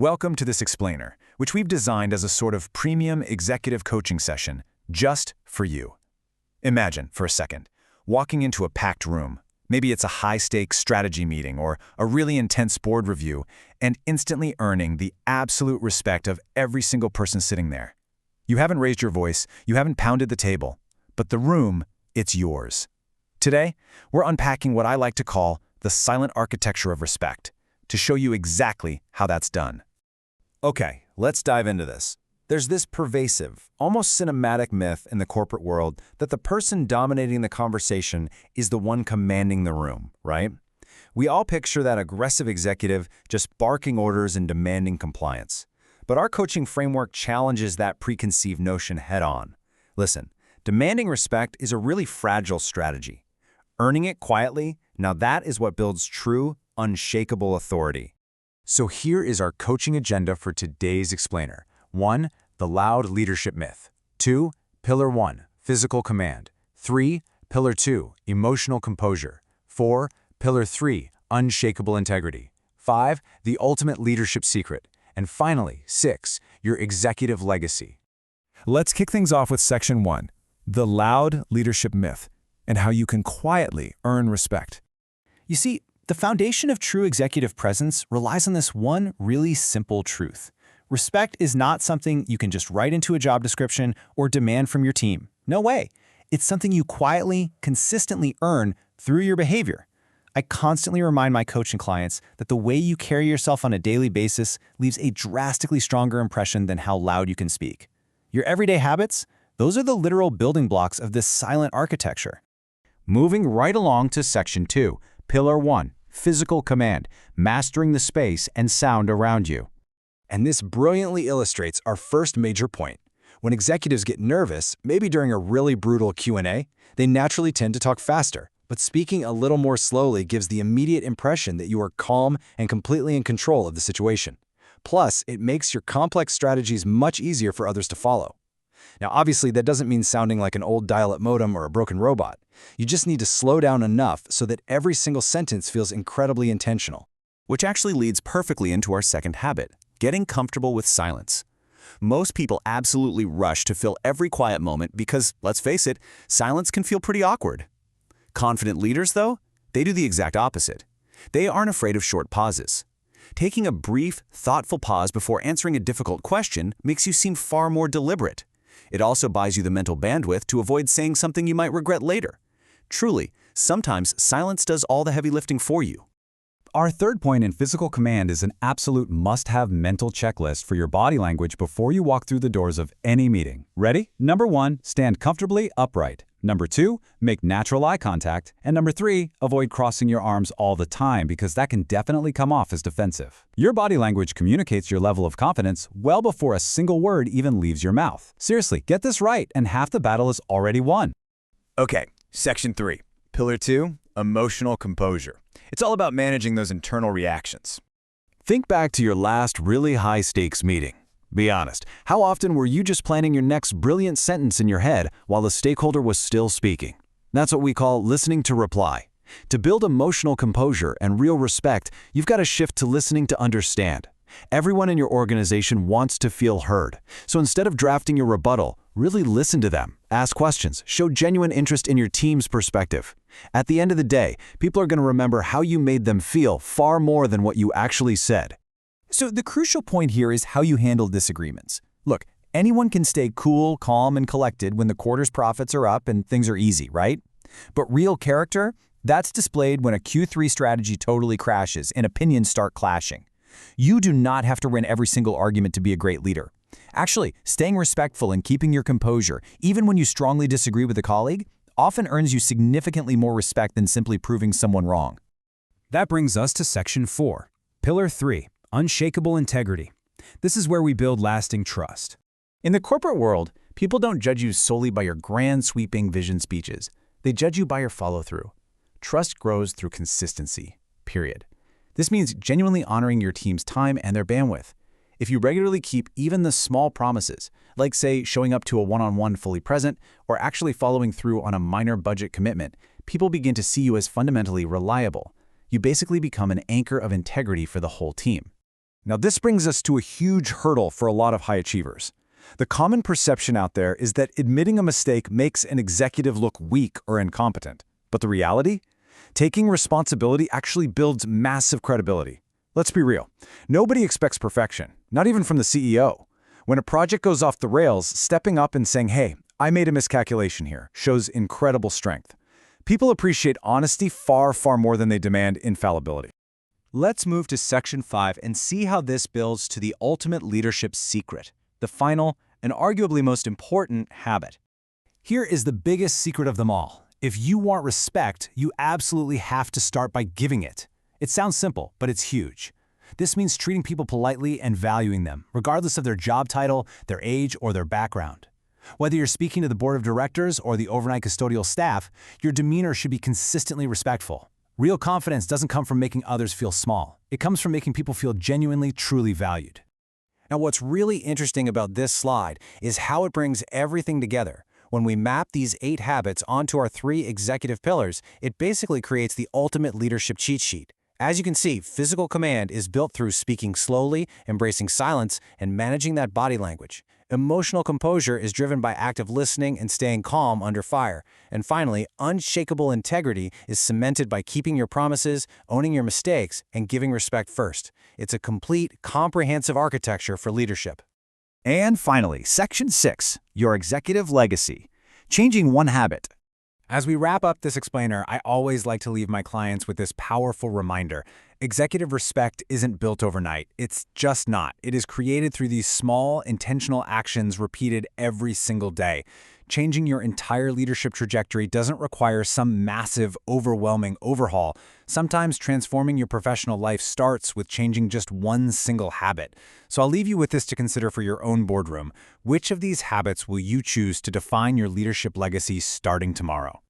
Welcome to this explainer, which we've designed as a sort of premium executive coaching session just for you. Imagine, for a second, walking into a packed room. Maybe it's a high-stakes strategy meeting or a really intense board review, and instantly earning the absolute respect of every single person sitting there. You haven't raised your voice, you haven't pounded the table, but the room, it's yours. Today, we're unpacking what I like to call the silent architecture of respect, to show you exactly how that's done. Okay, let's dive into this. There's this pervasive, almost cinematic myth in the corporate world that the person dominating the conversation is the one commanding the room, right? We all picture that aggressive executive just barking orders and demanding compliance. But our coaching framework challenges that preconceived notion head-on. Listen, demanding respect is a really fragile strategy. Earning it quietly, now that is what builds true, unshakable authority. So here is our coaching agenda for today's explainer. 1. The loud leadership myth. 2. Pillar 1. Physical command. 3. Pillar 2. Emotional composure. 4. Pillar 3. Unshakable integrity. 5. The ultimate leadership secret. And finally, 6. Your executive legacy. Let's kick things off with Section 1, the loud leadership myth, and how you can quietly earn respect. You see, the foundation of true executive presence relies on this one really simple truth. Respect is not something you can just write into a job description or demand from your team. No way. It's something you quietly, consistently earn through your behavior. I constantly remind my coaching clients that the way you carry yourself on a daily basis leaves a drastically stronger impression than how loud you can speak. Your everyday habits, those are the literal building blocks of this silent architecture. Moving right along to Section 2, Pillar 1, Physical command, mastering the space and sound around you. And this brilliantly illustrates our first major point. When executives get nervous, maybe during a really brutal Q&A, they naturally tend to talk faster, but speaking a little more slowly gives the immediate impression that you are calm and completely in control of the situation. Plus, it makes your complex strategies much easier for others to follow. Now, obviously, that doesn't mean sounding like an old dial-up modem or a broken robot. You just need to slow down enough so that every single sentence feels incredibly intentional. Which actually leads perfectly into our second habit, getting comfortable with silence. Most people absolutely rush to fill every quiet moment because, let's face it, silence can feel pretty awkward. Confident leaders, though, they do the exact opposite. They aren't afraid of short pauses. Taking a brief, thoughtful pause before answering a difficult question makes you seem far more deliberate. It also buys you the mental bandwidth to avoid saying something you might regret later. Truly, sometimes silence does all the heavy lifting for you. Our third point in physical command is an absolute must-have mental checklist for your body language before you walk through the doors of any meeting. Ready? Number 1, stand comfortably upright. Number 2, make natural eye contact. And number 3, avoid crossing your arms all the time because that can definitely come off as defensive. Your body language communicates your level of confidence well before a single word even leaves your mouth. Seriously, get this right and half the battle is already won. Okay, Section 3, Pillar 2, Emotional composure. It's all about managing those internal reactions. Think back to your last really high-stakes meeting. Be honest, how often were you just planning your next brilliant sentence in your head while the stakeholder was still speaking? That's what we call listening to reply. To build emotional composure and real respect, you've got to shift to listening to understand. Everyone in your organization wants to feel heard. So instead of drafting your rebuttal, really listen to them, ask questions, show genuine interest in your team's perspective. At the end of the day, people are going to remember how you made them feel far more than what you actually said. So the crucial point here is how you handle disagreements. Look, anyone can stay cool, calm, and collected when the quarter's profits are up and things are easy, right? But real character, that's displayed when a Q3 strategy totally crashes and opinions start clashing. You do not have to win every single argument to be a great leader. Actually, staying respectful and keeping your composure, even when you strongly disagree with a colleague, often earns you significantly more respect than simply proving someone wrong. That brings us to Section 4, Pillar 3, Unshakable integrity. This is where we build lasting trust. In the corporate world, people don't judge you solely by your grand sweeping vision speeches. They judge you by your follow-through. Trust grows through consistency, period. This means genuinely honoring your team's time and their bandwidth. If you regularly keep even the small promises, like say showing up to a one-on-one fully present or actually following through on a minor budget commitment, people begin to see you as fundamentally reliable. You basically become an anchor of integrity for the whole team. Now, this brings us to a huge hurdle for a lot of high achievers. The common perception out there is that admitting a mistake makes an executive look weak or incompetent. But the reality? Taking responsibility actually builds massive credibility. Let's be real. Nobody expects perfection, not even from the CEO. When a project goes off the rails, stepping up and saying, "Hey, I made a miscalculation here," shows incredible strength. People appreciate honesty far, far more than they demand infallibility. Let's move to Section 5 and see how this builds to the ultimate leadership secret, the final and arguably most important habit. Here is the biggest secret of them all. If you want respect, you absolutely have to start by giving it. It sounds simple, but it's huge. This means treating people politely and valuing them, regardless of their job title, their age, or their background. Whether you're speaking to the board of directors or the overnight custodial staff, your demeanor should be consistently respectful. Real confidence doesn't come from making others feel small. It comes from making people feel genuinely, truly valued. Now, what's really interesting about this slide is how it brings everything together. When we map these 8 habits onto our 3 executive pillars, it basically creates the ultimate leadership cheat sheet. As you can see, physical command is built through speaking slowly, embracing silence, and managing that body language. Emotional composure is driven by active listening and staying calm under fire. And finally, unshakable integrity is cemented by keeping your promises, owning your mistakes, and giving respect first. It's a complete, comprehensive architecture for leadership. And finally, Section 6, your executive legacy. Changing one habit. As we wrap up this explainer, I always like to leave my clients with this powerful reminder. Executive respect isn't built overnight. It's just not. It is created through these small, intentional actions repeated every single day. Changing your entire leadership trajectory doesn't require some massive, overwhelming overhaul. Sometimes transforming your professional life starts with changing just one single habit. So I'll leave you with this to consider for your own boardroom. Which of these habits will you choose to define your leadership legacy starting tomorrow?